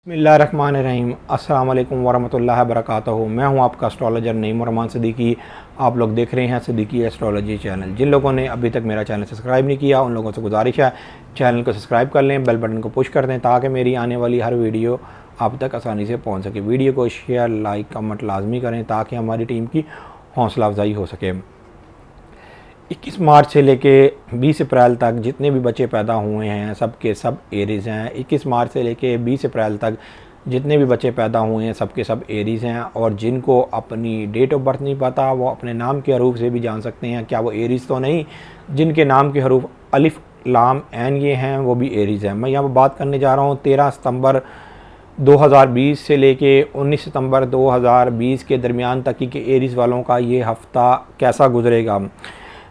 बिस्मिल्लाहिर्रहमानिर्रहीम अस्सलाम वालेकुम वरहमतुल्लाहि वबरकातुहू। मैं हूं आपका एस्ट्रोलॉजर नईम रहमान सिद्दीकी। आप लोग देख रहे हैं सिद्दीकी एस्ट्रोलॉजी चैनल। जिन लोगों ने अभी तक मेरा चैनल सब्सक्राइब नहीं किया उन लोगों से गुजारिश है चैनल को सब्सक्राइब कर लें, बेल बटन को पुश कर दें ताकि मेरी आने वाली हर वीडियो आप तक आसानी से पहुँच सके। वीडियो को शेयर लाइक कमेंट लाजमी करें ताकि हमारी टीम की हौसला अफजाई हो सके। 21 मार्च से लेके 20 अप्रैल तक जितने भी बच्चे पैदा हुए हैं सब के सब एरीज़ हैं। 21 मार्च से लेके 20 अप्रैल तक जितने भी बच्चे पैदा हुए हैं सब के सब एरीज़ हैं। और जिनको अपनी डेट ऑफ बर्थ नहीं पता वो अपने नाम के हरूफ से भी जान सकते हैं क्या वो एरीज़ तो नहीं। जिनके नाम के हरूफ अलिफ लाम एन ये हैं वो भी एरीज़ हैं। मैं यहाँ पर बात करने जा रहा हूँ 13 सितंबर 2020 से लेके 19 सितंबर 2020 के दरमियान तक कि एरीज़ वालों का ये हफ़्ता कैसा गुजरेगा।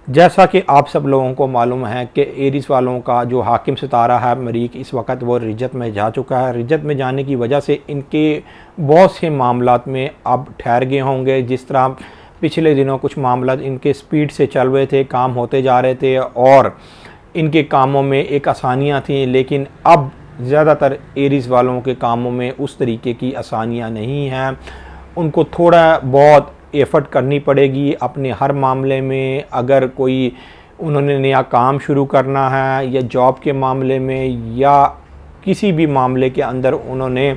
जैसा कि आप सब लोगों को मालूम है कि एरीज़ वालों का जो हाकिम सितारा है मरीख इस वक्त वो रिजत में जा चुका है। रिजत में जाने की वजह से इनके बहुत से मामलात में अब ठहर गए होंगे। जिस तरह पिछले दिनों कुछ मामला इनके स्पीड से चल रहे थे, काम होते जा रहे थे और इनके कामों में एक आसानियाँ थी, लेकिन अब ज़्यादातर एरीज़ वालों के कामों में उस तरीके की आसानियाँ नहीं हैं। उनको थोड़ा बहुत एफ़र्ट करनी पड़ेगी अपने हर मामले में। अगर कोई उन्होंने नया काम शुरू करना है या जॉब के मामले में या किसी भी मामले के अंदर उन्होंने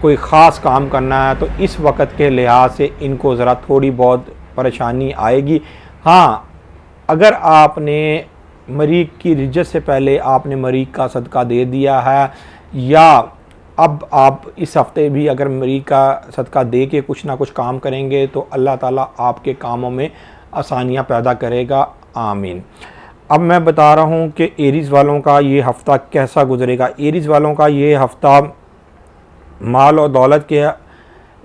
कोई ख़ास काम करना है तो इस वक्त के लिहाज से इनको ज़रा थोड़ी बहुत परेशानी आएगी। हाँ, अगर आपने मरीख की रिजत से पहले आपने मरीख का सदका दे दिया है या अब आप इस हफ़्ते भी अगर मरीख का सदका दे के कुछ ना कुछ काम करेंगे तो अल्लाह ताला आपके कामों में आसानियां पैदा करेगा। आमीन। अब मैं बता रहा हूं कि एरीज़ वालों का ये हफ़्ता कैसा गुजरेगा। एरीज़ वालों का ये हफ़्ता माल और दौलत के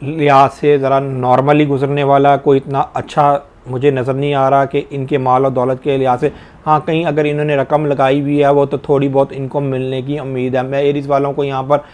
लिहाज से ज़रा नॉर्मली गुजरने वाला, कोई इतना अच्छा मुझे नज़र नहीं आ रहा कि इनके माल और दौलत के लिहाज से। हाँ, कहीं अगर इन्होंने रकम लगाई हुई है वो तो थोड़ी बहुत इनको मिलने की उम्मीद है। मैं एरीज़ वालों को यहाँ पर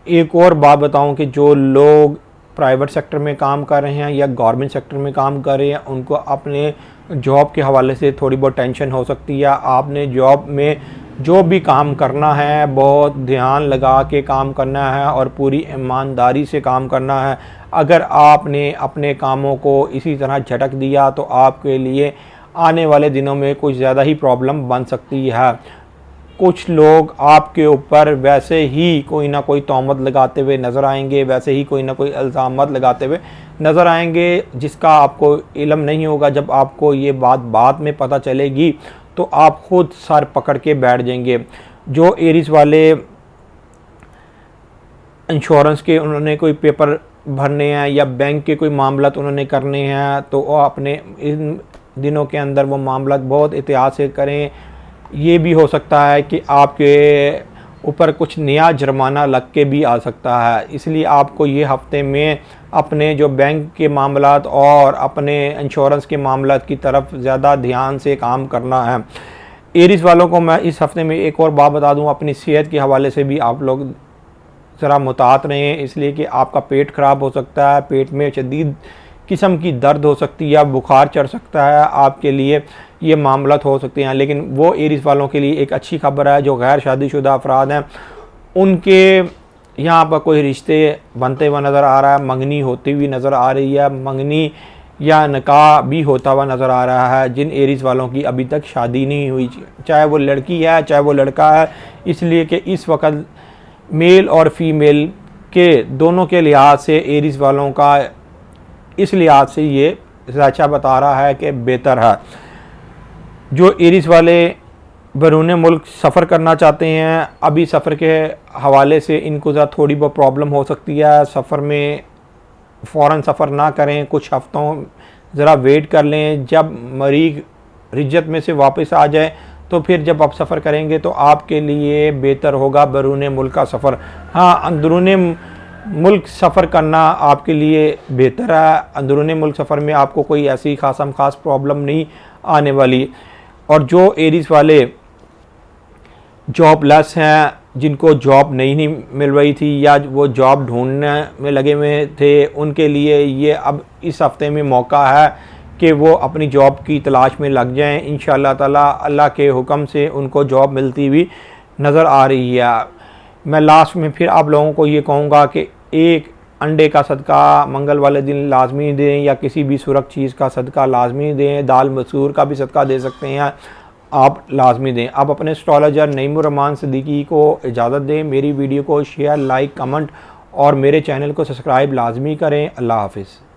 एक और बात बताऊं कि जो लोग प्राइवेट सेक्टर में काम कर रहे हैं या गवर्नमेंट सेक्टर में काम कर रहे हैं उनको अपने जॉब के हवाले से थोड़ी बहुत टेंशन हो सकती है। आपने जॉब में जो भी काम करना है बहुत ध्यान लगा के काम करना है और पूरी ईमानदारी से काम करना है। अगर आपने अपने कामों को इसी तरह झटक दिया तो आपके लिए आने वाले दिनों में कुछ ज़्यादा ही प्रॉब्लम बन सकती है। कुछ लोग आपके ऊपर वैसे ही कोई ना कोई तोहमत लगाते हुए नज़र आएंगे, वैसे ही कोई ना कोई इल्ज़ामात लगाते हुए नज़र आएंगे जिसका आपको इल्म नहीं होगा। जब आपको ये बात बाद में पता चलेगी तो आप ख़ुद सर पकड़ के बैठ जाएंगे। जो एरीज़ वाले इंश्योरेंस के उन्होंने कोई पेपर भरने हैं या बैंक के कोई मामला उन्होंने करने हैं तो वो अपने इन दिनों के अंदर वो मामला बहुत एहतियात से करें। ये भी हो सकता है कि आपके ऊपर कुछ नया जुर्माना लग के भी आ सकता है, इसलिए आपको ये हफ्ते में अपने जो बैंक के मामलात और अपने इंश्योरेंस के मामलात की तरफ ज़्यादा ध्यान से काम करना है। एरीज़ वालों को मैं इस हफ्ते में एक और बात बता दूं, अपनी सेहत के हवाले से भी आप लोग ज़रा मुतात रहें, इसलिए कि आपका पेट ख़राब हो सकता है, पेट में शदीद किस्म की दर्द हो सकती है या बुखार चढ़ सकता है, आपके लिए ये मामलात हो सकते हैं। लेकिन वो एरीज़ वालों के लिए एक अच्छी खबर है जो गैर शादीशुदा अफराद हैं उनके यहाँ पर कोई रिश्ते बनते हुए नज़र आ रहा है, मंगनी होती हुई नज़र आ रही है, मंगनी या निकाह भी होता हुआ नज़र आ रहा है। जिन एरीज़ वालों की अभी तक शादी नहीं हुई, चाहे वो लड़की है चाहे वो लड़का है, इसलिए कि इस वक्त मेल और फीमेल के दोनों के लिहाज से एरीज़ वालों का इस लिहाज से ये ज़ायचा बता रहा है कि बेहतर है। जो एरीज़ वाले बैरून मुल्क सफ़र करना चाहते हैं अभी सफ़र के हवाले से इनको ज़रा थोड़ी बहुत प्रॉब्लम हो सकती है। सफ़र में फ़ौरन सफ़र ना करें, कुछ हफ़्तों ज़रा वेट कर लें। जब मरीख रिजत में से वापस आ जाए तो फिर जब आप सफ़र करेंगे तो आपके लिए बेहतर होगा बैरून मुल्क का सफ़र। हाँ, अंदरून मुल्क सफ़र करना आपके लिए बेहतर है। अंदरून मुल्क सफ़र में आपको कोई ऐसी ख़ास प्रॉब्लम नहीं आने वाली। और जो एरीज़ वाले जॉबलेस हैं, जिनको जॉब नहीं मिल रही थी या वो जॉब ढूंढने में लगे हुए थे, उनके लिए ये अब इस हफ़्ते में मौका है कि वो अपनी जॉब की तलाश में लग जाएं। इंशाअल्लाह ताला अल्लाह के हुक्म से उनको जॉब मिलती हुई नज़र आ रही है। मैं लास्ट में फिर आप लोगों को ये कहूँगा कि एक अंडे का सदका मंगल वाले दिन लाजमी दें, या किसी भी सुरख चीज़ का सदका लाजमी दें, दाल मसूर का भी सदका दे सकते हैं आप, लाजमी दें। आप अपने एस्ट्रोलॉजर नईमुर सिद्दीकी को इजाज़त दें। मेरी वीडियो को शेयर, लाइक, कमेंट और मेरे चैनल को सब्सक्राइब लाजमी करें। अल्लाह हाफिज़।